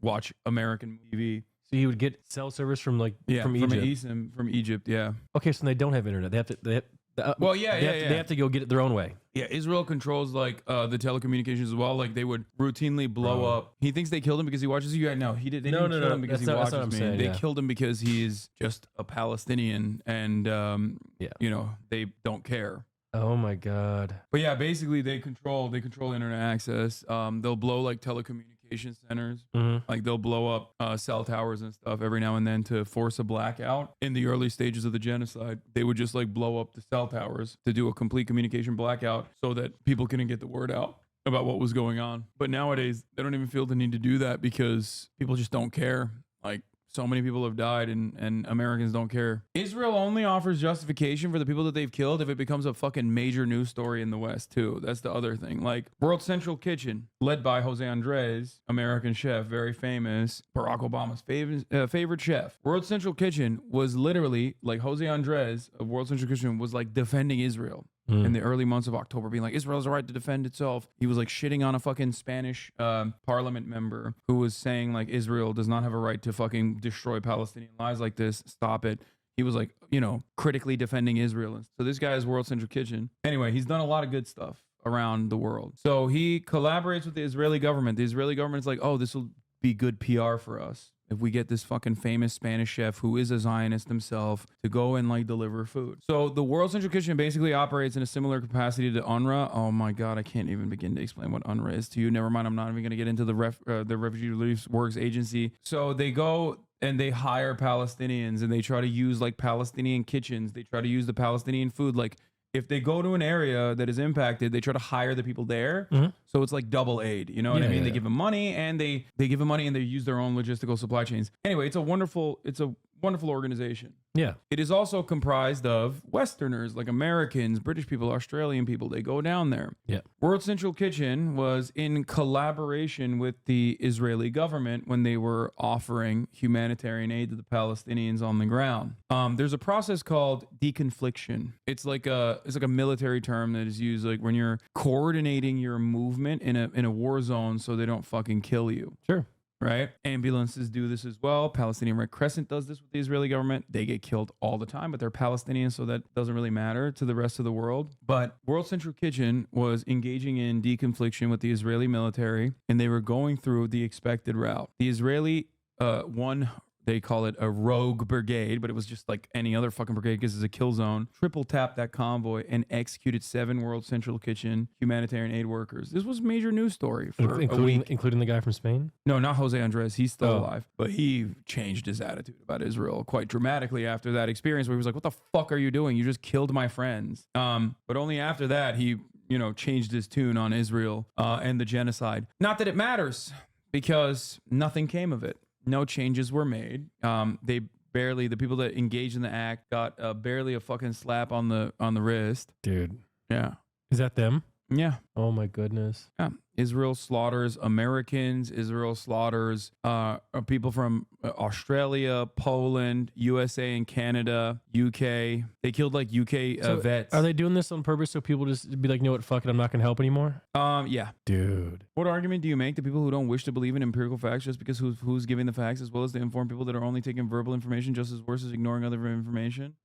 watch American TV. So he would get cell service from like from Egypt. From an eSIM from Egypt. Yeah. Okay, so they don't have internet. They have to. They have to go get it their own way. Yeah, Israel controls like the telecommunications as well. Like they would routinely blow up. He thinks they killed him because he watches you. No, he did. They didn't kill him because he watches me. Saying, they killed him because he's just a Palestinian, and they don't care. Oh my God. But yeah, basically they control internet access. They'll blow like telecommunications centers. Mm-hmm. Like they'll blow up cell towers and stuff every now and then to force a blackout. In the early stages of the genocide, they would just like blow up the cell towers to do a complete communication blackout so that people couldn't get the word out about what was going on. But nowadays they don't even feel the need to do that because people just don't care. Like So many people have died and Americans don't care. Israel only offers justification for the people that they've killed if it becomes a fucking major news story in the West too. That's the other thing. Like World Central Kitchen, led by Jose Andres, American chef, very famous, Barack Obama's favorite chef. World Central Kitchen was literally like Jose Andres of World Central Kitchen was like defending Israel. In the early months of October, being like, Israel has a right to defend itself. He was like shitting on a fucking Spanish parliament member who was saying like Israel does not have a right to fucking destroy Palestinian lives like this. Stop it. He was like, you know, critically defending Israel. So this guy is World Central Kitchen. Anyway, he's done a lot of good stuff around the world. So he collaborates with the Israeli government. The Israeli government's like, oh, this will be good PR for us if we get this fucking famous Spanish chef who is a Zionist himself to go and like deliver food. So the World Central Kitchen basically operates in a similar capacity to UNRWA. Oh my God, I can't even begin to explain what UNRWA is to you. Never mind, I'm not even going to get into the Refugee Relief Works Agency. So they go and they hire Palestinians and they try to use like Palestinian kitchens. They try to use the Palestinian food. Like if they go to an area that is impacted, they try to hire the people there. So it's like double aid. You know what I mean? They give them money and they give them money and they use their own logistical supply chains. Anyway, it's a wonderful organization. Yeah. It is also comprised of Westerners like Americans, British people, Australian people. They go down there. Yeah. World Central Kitchen was in collaboration with the Israeli government when they were offering humanitarian aid to the Palestinians on the ground. There's a process called deconfliction. It's like a military term that is used like when you're coordinating your movement in a war zone so they don't fucking kill you. Sure. Right? Ambulances do this as well. Palestinian Red Crescent does this with the Israeli government. They get killed all the time, but they're Palestinians, so that doesn't really matter to the rest of the world. But World Central Kitchen was engaging in deconfliction with the Israeli military, and they were going through the expected route. The Israeli they call it a rogue brigade, but it was just like any other fucking brigade because it's a kill zone. Triple tapped that convoy and executed 7 World Central Kitchen humanitarian aid workers. This was a major news story for a week. Including the guy from Spain? No, not Jose Andres. He's still alive. But he changed his attitude about Israel quite dramatically after that experience where he was like, what the fuck are you doing? You just killed my friends. But only after that, he, changed his tune on Israel and the genocide. Not that it matters because nothing came of it. No changes were made. The people that engaged in the act got barely a fucking slap on the wrist. Dude. Yeah. Is that them? Yeah. Oh my goodness. Yeah. Israel slaughters Americans. Israel slaughters people from Australia, Poland, USA and Canada, UK. They killed like UK vets. Are they doing this on purpose so people just be like, you know what, fuck it, I'm not going to help anymore? Yeah. Dude. What argument do you make to people who don't wish to believe in empirical facts just because who's giving the facts, as well as to inform people that are only taking verbal information just as worse as ignoring other information?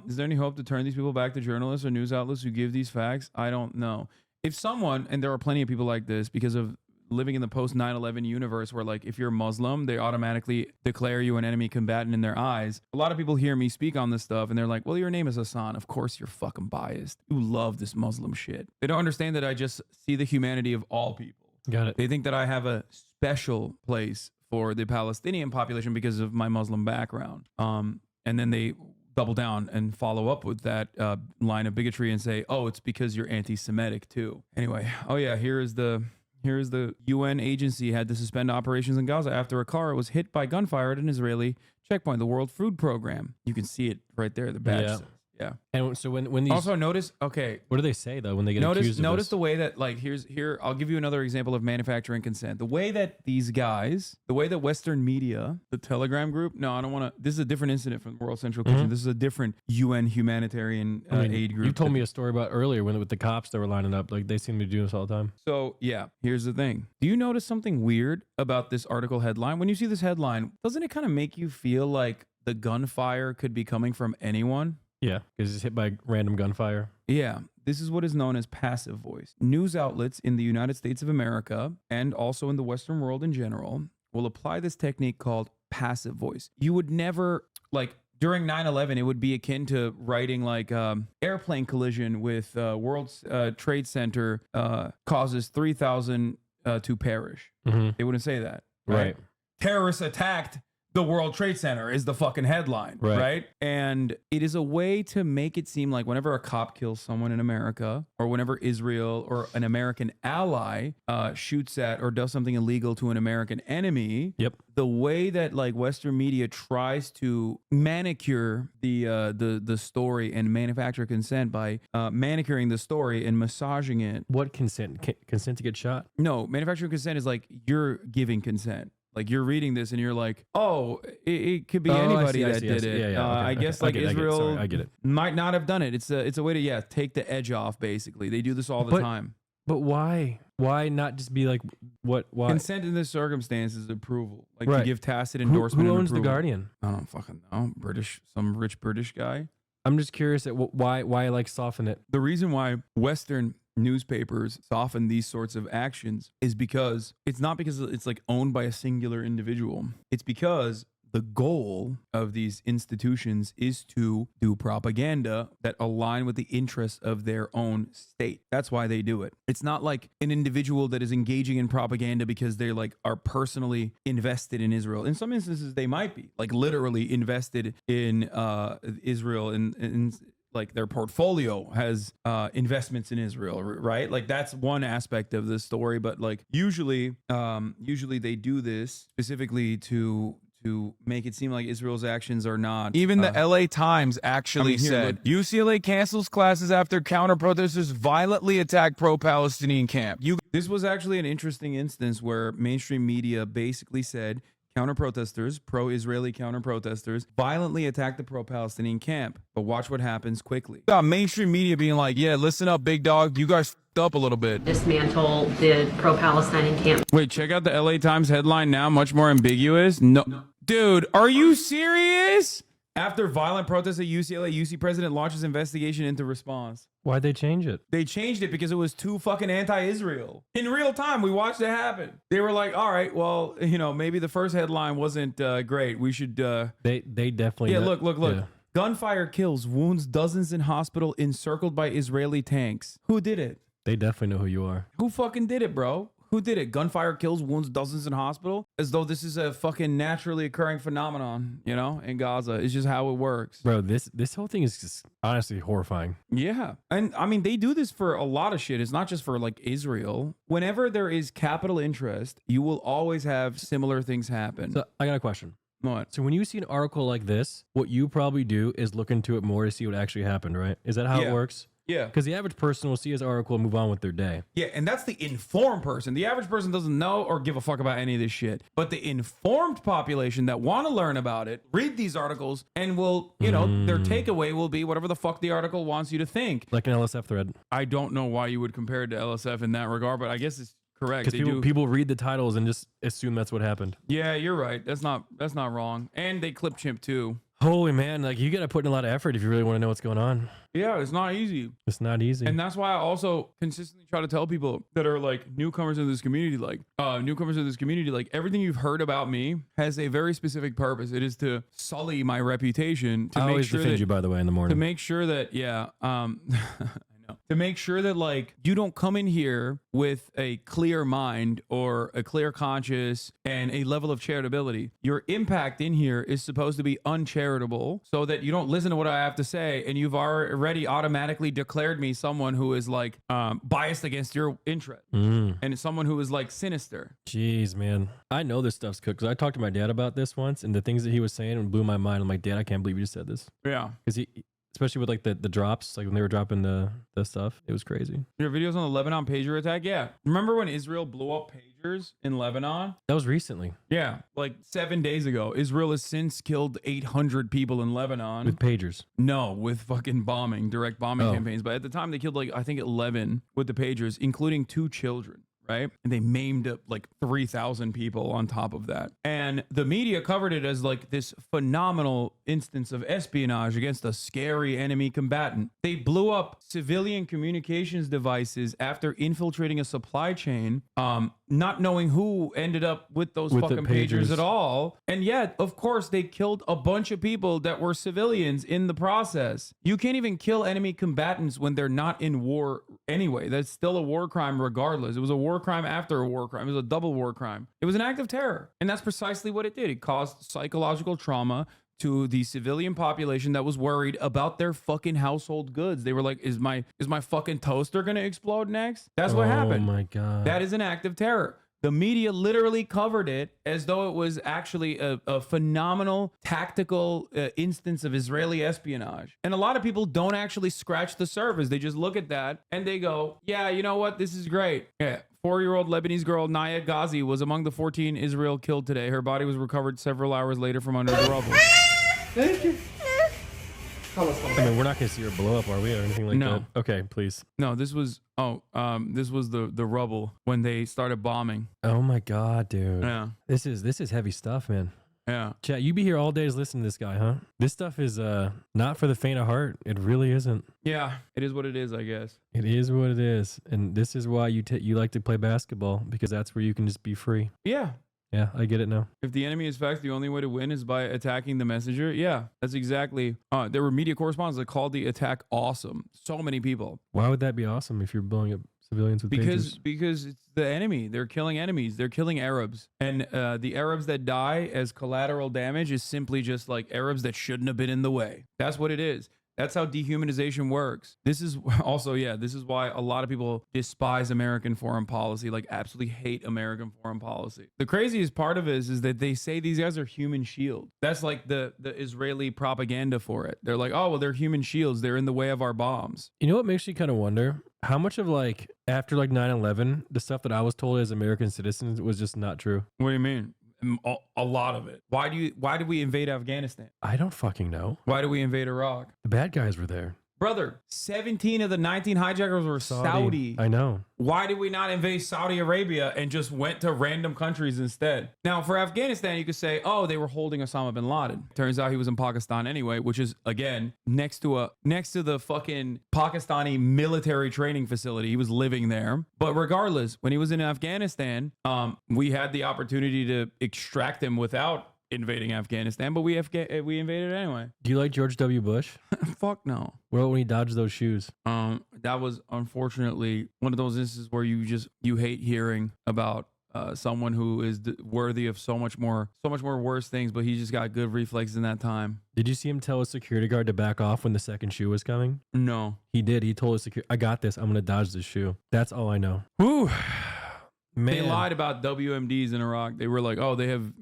Is there any hope to turn these people back to journalists or news outlets who give these facts? I don't know. If someone, and there are plenty of people like this because of living in the post 9/11 universe where like if you're Muslim, they automatically declare you an enemy combatant in their eyes. A lot of people hear me speak on this stuff and they're like, well, your name is Hasan. Of course you're fucking biased. You love this Muslim shit. They don't understand that I just see the humanity of all people. Got it. They think that I have a special place for the Palestinian population because of my Muslim background. And then they double down and follow up with that line of bigotry and say, oh, it's because you're anti-Semitic too. Anyway, here's the UN agency had to suspend operations in Gaza after a car was hit by gunfire at an Israeli checkpoint, the World Food Program. You can see it right there, the badge. Yeah. says. Yeah. And so when these Also notice, okay. What do they say though when they get accused of Notice this? the way that like here I'll give you another example of manufacturing consent. The way that these guys, the way that Western media, the Telegram group, no, I don't want to. This is a different incident from World Central Kitchen. This is a different UN humanitarian aid group. You told me a story about earlier with the cops that were lining up. Like they seem to be doing this all the time. So yeah, here's the thing. Do you notice something weird about this article headline? When you see this headline, doesn't it kind of make you feel like the gunfire could be coming from anyone? Yeah, because it's hit by random gunfire. Yeah, this is what is known as passive voice. News outlets in the United States of America and also in the Western world in general will apply this technique called passive voice. You would never, like during 9/11, it would be akin to writing like airplane collision with World Trade Center causes 3,000 to perish. They wouldn't say that. Right. Terrorists attacked the World Trade Center is the fucking headline, right? And it is a way to make it seem like whenever a cop kills someone in America, or whenever Israel or an American ally shoots at or does something illegal to an American enemy, the way that like Western media tries to manicure the story and manufacture consent by manicuring the story and massaging it. What consent? Consent to get shot? No, manufacturing consent is like you're giving consent. Like you're reading this and you're like, oh, it could be anybody that did it. Yeah, I guess like Israel I get it. might not have done it. It's a way to take the edge off. Basically, they do this all the time. But why? Why not just be like what? Why? Consent in this circumstance is approval. Like to give tacit endorsement. Who and owns the approval. Guardian? I don't fucking know. Some rich British guy. I'm just curious at why like soften it. The reason why Western newspapers soften these sorts of actions is because it's not because it's like owned by a singular individual. It's because the goal of these institutions is to do propaganda that align with the interests of their own state. That's why they do it. It's not like an individual that is engaging in propaganda because they like are personally invested in Israel. In some instances, they might be like literally invested in Israel and like their portfolio has investments in Israel, right? Like that's one aspect of the story, but like usually they do this specifically to make it seem like Israel's actions are not. Even the LA Times actually said UCLA cancels classes after counter-protesters violently attack pro-Palestinian camp. This was actually an interesting instance where mainstream media basically said counter-protesters, pro-Israeli counter-protesters, violently attacked the pro-Palestinian camp. But watch what happens quickly. Mainstream media being like, yeah, listen up, big dog. You guys f***ed up a little bit. Dismantle the pro-Palestinian camp. Wait, check out the LA Times headline now. Much more ambiguous. No. Dude, are you serious? After violent protests at UCLA, UC president launches investigation into response. Why'd they change it? They changed it because it was too fucking anti-Israel. In real time, we watched it happen. They were like, all right, well, maybe the first headline wasn't great. We should... They definitely... Yeah, look. Yeah. Gunfire kills, wounds dozens in hospital encircled by Israeli tanks. Who did it? They definitely know who you are. Who fucking did it, bro? Who did it? Gunfire kills, wounds dozens in hospital? As though this is a fucking naturally occurring phenomenon, in Gaza. It's just how it works. Bro, this whole thing is just honestly horrifying. Yeah. And I mean, they do this for a lot of shit. It's not just for like Israel. Whenever there is capital interest, you will always have similar things happen. So I got a question. What? So when you see an article like this, what you probably do is look into it more to see what actually happened, right? Is that how it works? Yeah. Because the average person will see his article and move on with their day. Yeah, and that's the informed person. The average person doesn't know or give a fuck about any of this shit. But the informed population that want to learn about it, read these articles, and will, their takeaway will be whatever the fuck the article wants you to think. Like an LSF thread. I don't know why you would compare it to LSF in that regard, but I guess it's correct. Because people read the titles and just assume that's what happened. Yeah, you're right. That's not wrong. And they clip chimp too. Holy man, like you got to put in a lot of effort if you really want to know what's going on. Yeah, it's not easy. It's not easy. And that's why I also consistently try to tell people that are like newcomers in this community, like everything you've heard about me has a very specific purpose. It is to sully my reputation. To I make always sure defend that, you, by the way, in the morning. To make sure that, to make sure that like you don't come in here with a clear mind or a clear conscience and a level of charitability. Your impact in here is supposed to be uncharitable so that you don't listen to what I have to say and you've already automatically declared me someone who is like biased against your interest and it's someone who is like sinister. Jeez, man. I know this stuff's cooked because I talked to my dad about this once and the things that he was saying blew my mind. I'm like, Dad, I can't believe you just said this. Yeah. Because especially with like the drops, like when they were dropping the stuff, it was crazy. Your videos on the Lebanon pager attack? Yeah. Remember when Israel blew up pagers in Lebanon? That was recently. Yeah, like 7 days ago. Israel has since killed 800 people in Lebanon. With pagers? No, with fucking direct bombing campaigns. But at the time they killed like, I think 11 with the pagers, including 2 children. Right? And they maimed up like 3,000 people on top of that. And the media covered it as like this phenomenal instance of espionage against a scary enemy combatant. They blew up civilian communications devices after infiltrating a supply chain not knowing who ended up with those With the fucking pagers pagers. at all. And yet, of course, they killed a bunch of people that were civilians in the process. You can't even kill enemy combatants when they're not in war anyway. That's still a war crime regardless. It was a war crime after a war crime. It was a double war crime. It was an act of terror. And that's precisely what it did. It caused psychological trauma to the civilian population that was worried about their fucking household goods. They were like, is my fucking toaster gonna explode next? That's what happened. Oh my God. That is an act of terror. The media literally covered it as though it was actually a phenomenal tactical instance of Israeli espionage. And a lot of people don't actually scratch the surface. They just look at that and they go, yeah, you know what? This is great. Yeah. 4-year-old Lebanese girl Naya Ghazi was among the 14 Israel killed today. Her body was recovered several hours later from under the rubble. Thank you. I mean, we're not going to see her blow up, are we, or anything like No. that? Okay, please. No, this was the rubble when they started bombing. Oh my God, dude. Yeah. This is heavy stuff, man. Yeah. Chat, you be here all days listening to this guy, huh? This stuff is not for the faint of heart. It really isn't. Yeah. It is what it is, I guess. It is what it is, and this is why you like to play basketball, because that's where you can just be free. Yeah. Yeah, I get it now. If the enemy is fact, the only way to win is by attacking the messenger. Yeah, that's exactly. There were media correspondents that called the attack awesome. So many people. Why would that be awesome if you're blowing up civilians with pagers? Because it's the enemy. They're killing enemies. They're killing Arabs, and the Arabs that die as collateral damage is simply just like Arabs that shouldn't have been in the way. That's what it is. That's how dehumanization works. This is also, this is why a lot of people despise American foreign policy, like absolutely hate American foreign policy. The craziest part of it is that they say these guys are human shields. That's like the Israeli propaganda for it. They're like, oh, well, they're human shields. They're in the way of our bombs. You know what makes you kind of wonder? How much of like, after like 9/11, the stuff that I was told as American citizens was just not true? What do you mean? A lot of it. Why did we invade Afghanistan? I don't fucking know. Why did we invade Iraq? The bad guys were there. Brother, 17 of the 19 hijackers were Saudi. I know. Why did we not invade Saudi Arabia and just went to random countries instead? Now, for Afghanistan, you could say, oh, they were holding Osama bin Laden. Turns out he was in Pakistan anyway, which is, again, next to the fucking Pakistani military training facility. He was living there. But regardless, when he was in Afghanistan, we had the opportunity to extract him without invading Afghanistan, but we invaded anyway. Do you like George W. Bush? Fuck no. Well, when he dodged those shoes. That was unfortunately one of those instances where you hate hearing about someone who is worthy of so much more worse things, but he just got good reflexes in that time. Did you see him tell a security guard to back off when the second shoe was coming? No. He did. He told a I got this. I'm going to dodge this shoe. That's all I know. Whew. Man. They lied about WMDs in Iraq. They were like, oh, they have,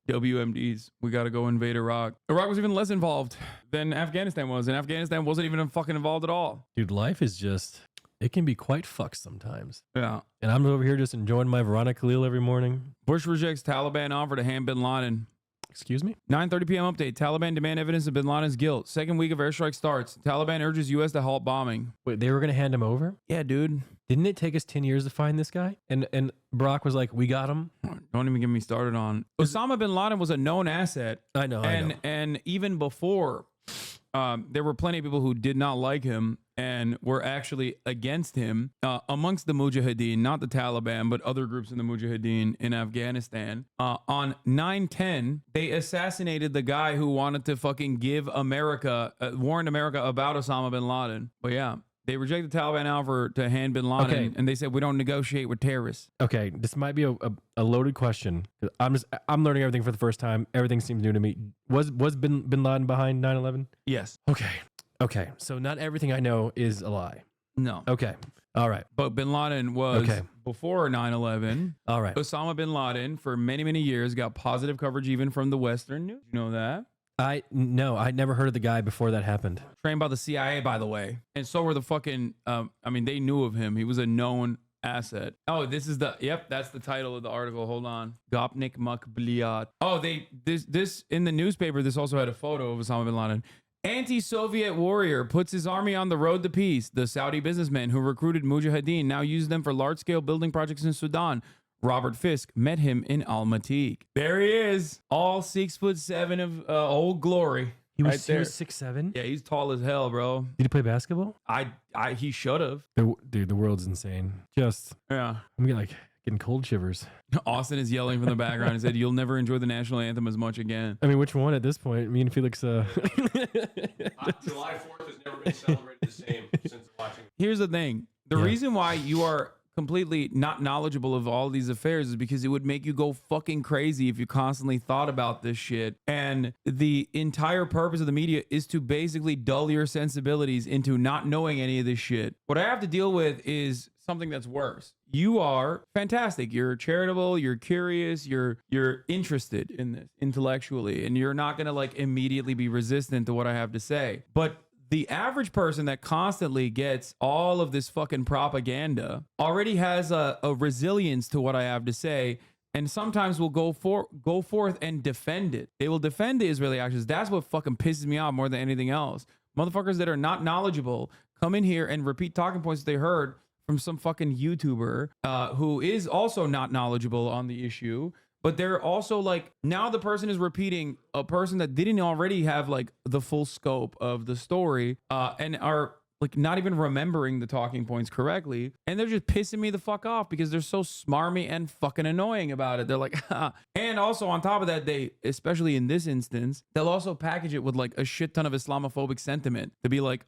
WMDs. We got to go invade Iraq. Iraq was even less involved than Afghanistan was, and Afghanistan wasn't even fucking involved at all. Dude, life is just, it can be quite fucked sometimes. Yeah. And I'm over here just enjoying my Veronica Khalil every morning. Bush rejects Taliban offer to hand bin Laden. Excuse me? 9:30 p.m. update. Taliban demand evidence of bin Laden's guilt. Second week of airstrike starts. Taliban urges U.S. to halt bombing. Wait, they were going to hand him over? Yeah, dude. Didn't it take us 10 years to find this guy? And Barack was like, we got him. Don't even get me started on. Osama bin Laden was a known asset. I know. And even before, there were plenty of people who did not like him and were actually against him amongst the Mujahideen, not the Taliban, but other groups in the Mujahideen in Afghanistan. On 9/10, they assassinated the guy who wanted to fucking warn America about Osama bin Laden. But yeah. They rejected the Taliban offer to hand bin Laden, and they said we don't negotiate with terrorists. Okay, this might be a loaded question. I'm learning everything for the first time. Everything seems new to me. Was bin Laden behind 9/11? Yes. Okay. So not everything I know is a lie. No. Okay. All right. But bin Laden was before 9/11. All right. Osama bin Laden for many, many years got positive coverage even from the Western news. You know that? No, I'd never heard of the guy before that happened. Trained by the CIA, by the way. And so were the fucking, they knew of him. He was a known asset. Oh, that's the title of the article. Hold on. Gopnik Makbliat. Oh, this in the newspaper, this also had a photo of Osama bin Laden. Anti-Soviet warrior puts his army on the road to peace. The Saudi businessman who recruited Mujahideen now uses them for large-scale building projects in Sudan. Robert Fisk met him in Almaty. There he is, all 6'7" of old glory. He was, right he was 6'7"? Yeah, he's tall as hell, bro. Did he play basketball? He should have. Dude, the world's insane. Just, yeah. I'm gonna Getting cold shivers. Austin is yelling from the background and said, "You'll never enjoy the national anthem as much again." I mean, which one at this point? Me and Felix. July 4th has never been celebrated the same since watching. Here's the thing. The reason why you are completely not knowledgeable of all these affairs is because it would make you go fucking crazy if you constantly thought about this shit. And the entire purpose of the media is to basically dull your sensibilities into not knowing any of this shit. What I have to deal with is something that's worse. You are fantastic. You're charitable, you're curious, you're interested in this intellectually, and you're not going to like immediately be resistant to what I have to say. But the average person that constantly gets all of this fucking propaganda already has a resilience to what I have to say, and sometimes will go forth and defend it. They will defend the Israeli actions. That's what fucking pisses me off more than anything else. Motherfuckers that are not knowledgeable come in here and repeat talking points they heard from some fucking YouTuber who is also not knowledgeable on the issue. But they're also like, now the person is repeating a person that didn't already have like the full scope of the story and are like not even remembering the talking points correctly. And they're just pissing me the fuck off because they're so smarmy and fucking annoying about it. They're like, ha. And also on top of that, they, especially in this instance, they'll also package it with like a shit ton of Islamophobic sentiment to be like,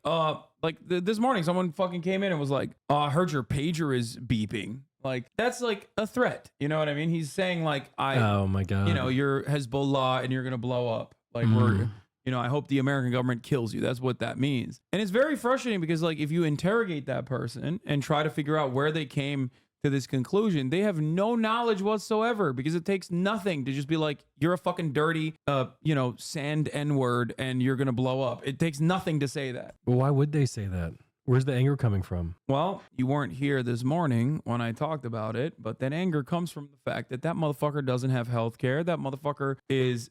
this morning someone fucking came in and was like, I heard your pager is beeping. Like, that's like a threat. You know what I mean? He's saying like, oh my God, you know, you're Hezbollah and you're going to blow up. Like we're, you know, I hope the American government kills you. That's what that means. And it's very frustrating because like, if you interrogate that person and try to figure out where they came to this conclusion, they have no knowledge whatsoever because it takes nothing to just be like, you're a fucking dirty, you know, sand N-word and you're going to blow up. It takes nothing to say that. Well, why would they say that? Where's the anger coming from? Well, you weren't here this morning when I talked about it, but that anger comes from the fact that that motherfucker doesn't have health care. That motherfucker is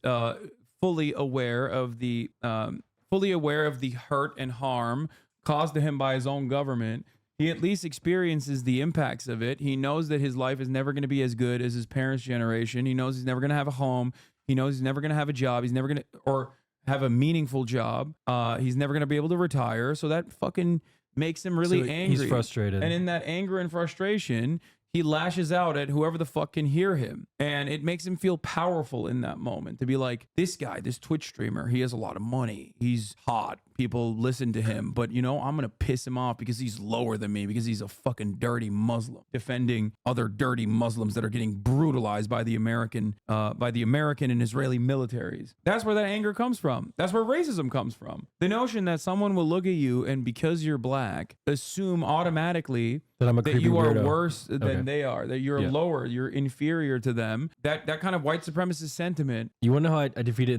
fully aware of the hurt and harm caused to him by his own government. He at least experiences the impacts of it. He knows that his life is never going to be as good as his parents' generation. He knows he's never going to have a home. He knows he's never going to have a job. He's never going to, or have a meaningful job. He's never going to be able to retire. So that fucking makes him really angry. He's frustrated. And in that anger and frustration, he lashes out at whoever the fuck can hear him. And it makes him feel powerful in that moment to be like, this guy, this Twitch streamer, he has a lot of money. He's hot. People listen to him. But, you know, I'm going to piss him off because he's lower than me, because he's a fucking dirty Muslim defending other dirty Muslims that are getting brutalized by the American and Israeli militaries. That's where that anger comes from. That's where racism comes from. The notion that someone will look at you and because you're black, assume automatically that you are worse than they are, that you're lower, you're inferior to them. That kind of white supremacist sentiment. You want to know how I defeated it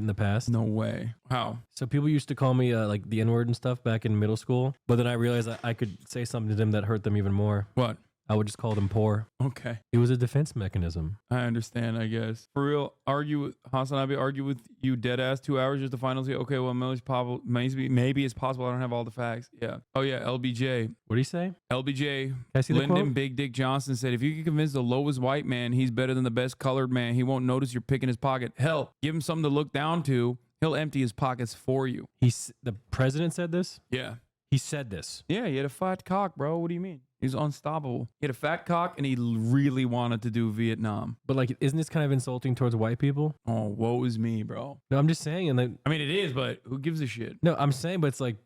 in the past? No way. How? So people used to call me like the N-word and stuff back in middle school, but then I realized I could say something to them that hurt them even more. What? I would just call them poor. Okay. It was a defense mechanism. I understand, I guess. For real, HasanAbi argue with you dead ass 2 hours just to finally say, okay, well, maybe it's possible I don't have all the facts. Yeah. Oh yeah, LBJ. What do you say? LBJ, Can I see the Lyndon quote? Big Dick Johnson said, if you can convince the lowest white man he's better than the best colored man, he won't notice you're picking his pocket. Hell, give him something to look down to. He'll empty his pockets for you. The president said this? Yeah. He said this. Yeah, he had a fat cock, bro. What do you mean? He's unstoppable. He had a fat cock and he really wanted to do Vietnam. But like, isn't this kind of insulting towards white people? Oh, woe is me, bro. No, I'm just saying. And I mean, it is, but who gives a shit? No, I'm saying, but it's like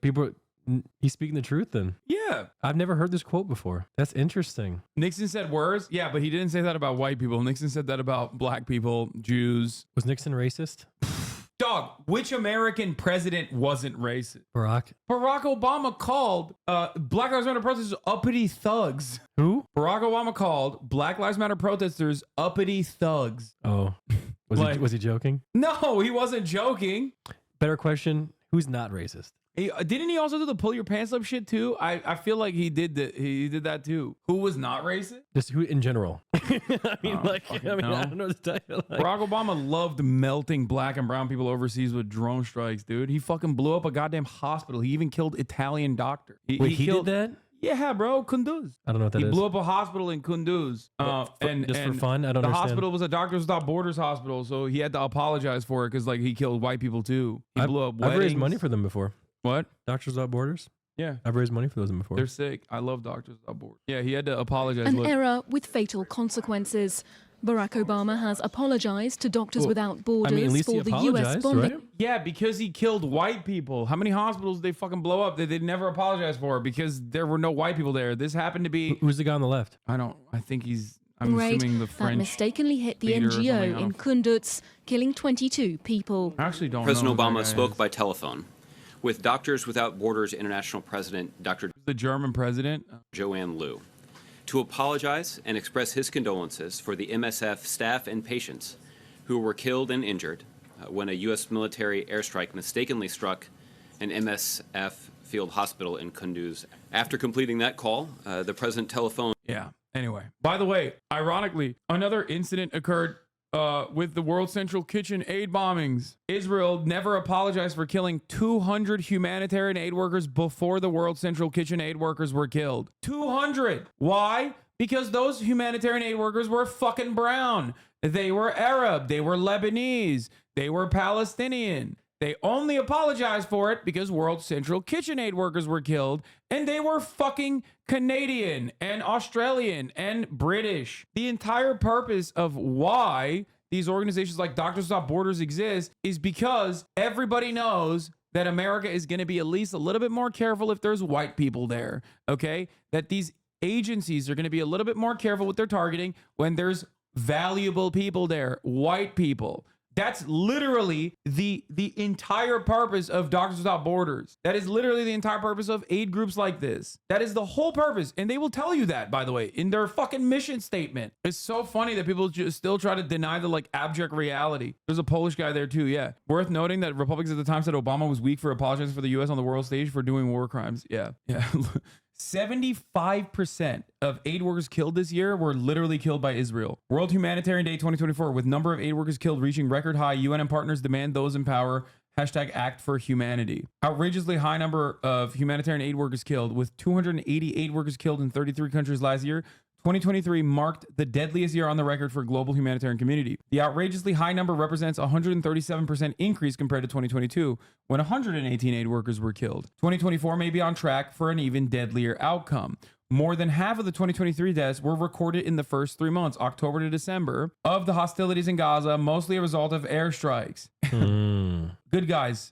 he's speaking the truth then. Yeah. I've never heard this quote before. That's interesting. Nixon said words. Yeah, but he didn't say that about white people. Nixon said that about black people, Jews. Was Nixon racist? Dog, which American president wasn't racist? Barack Obama called Black Lives Matter protesters uppity thugs. Who? Barack Obama called Black Lives Matter protesters uppity thugs. Oh. Was he joking? No, he wasn't joking. Better question, who's not racist? Didn't he also do the pull your pants up shit too? I feel like he did that too. Who was not racist? Just who in general? I mean, I don't know what to tell you. Like, Barack Obama loved melting black and brown people overseas with drone strikes, dude. He fucking blew up a goddamn hospital. He even killed Italian doctor. He did that? Yeah, bro, Kunduz. I don't know what that is. He blew up a hospital in Kunduz. For fun? I don't understand. The hospital was a Doctors Without Borders hospital, so he had to apologize for it because like he killed white people too. He blew up weddings. I've raised money for them before. What? Doctors Without Borders? Yeah. I've raised money for those before. They're sick. I love Doctors Without Borders. Yeah, he had to apologize. An Look, error with fatal consequences. Barack Obama has apologized to Doctors Without Borders at least he for the US apologized, bombing. right? yeah, because he killed white people. How many hospitals did they fucking blow up that they never apologized for because there were no white people there? This happened to be. Who's the guy on the left? I think he's. I'm assuming the that French. mistakenly hit the leader or something, I NGO don't- in Kunduz, killing 22 people. I actually don't President know who that Obama guy spoke is. by telephone with Doctors Without Borders International President Dr. The German president. Joanne Liu to apologize and express his condolences for the MSF staff and patients who were killed and injured when a U.S. military airstrike mistakenly struck an MSF field hospital in Kunduz. After completing that call, the president telephoned. Yeah. Anyway, by the way, ironically, another incident occurred with the World Central Kitchen aid bombings. Israel never apologized for killing 200 humanitarian aid workers before the World Central Kitchen aid workers were killed. 200. Why? Because those humanitarian aid workers were fucking brown. They were Arab. They were Lebanese. They were Palestinian. They only apologized for it because World Central Kitchen aid workers were killed, and they were fucking Canadian and Australian and British. The entire purpose of why these organizations like Doctors Without Borders exist is because everybody knows that America is going to be at least a little bit more careful if there's white people there, okay? That these agencies are going to be a little bit more careful with their targeting when there's valuable people there, white people. That's literally the entire purpose of Doctors Without Borders. That is literally the entire purpose of aid groups like this. That is the whole purpose. And they will tell you that, by the way, in their fucking mission statement. It's so funny that people just still try to deny the like abject reality. There's a Polish guy there too, yeah. Worth noting that Republicans at the time said Obama was weak for apologizing for the U.S. on the world stage for doing war crimes. Yeah. 75% of aid workers killed this year were literally killed by Israel. World Humanitarian Day 2024, with number of aid workers killed reaching record high, UN and partners demand those in power. #Act for Humanity. Outrageously high number of humanitarian aid workers killed, with 280 aid workers killed in 33 countries last year. 2023 marked the deadliest year on the record for global humanitarian community. The outrageously high number represents a 137% increase compared to 2022, when 118 aid workers were killed. 2024 may be on track for an even deadlier outcome. More than half of the 2023 deaths were recorded in the first 3 months, October to December, of the hostilities in Gaza, mostly a result of airstrikes. Good guys,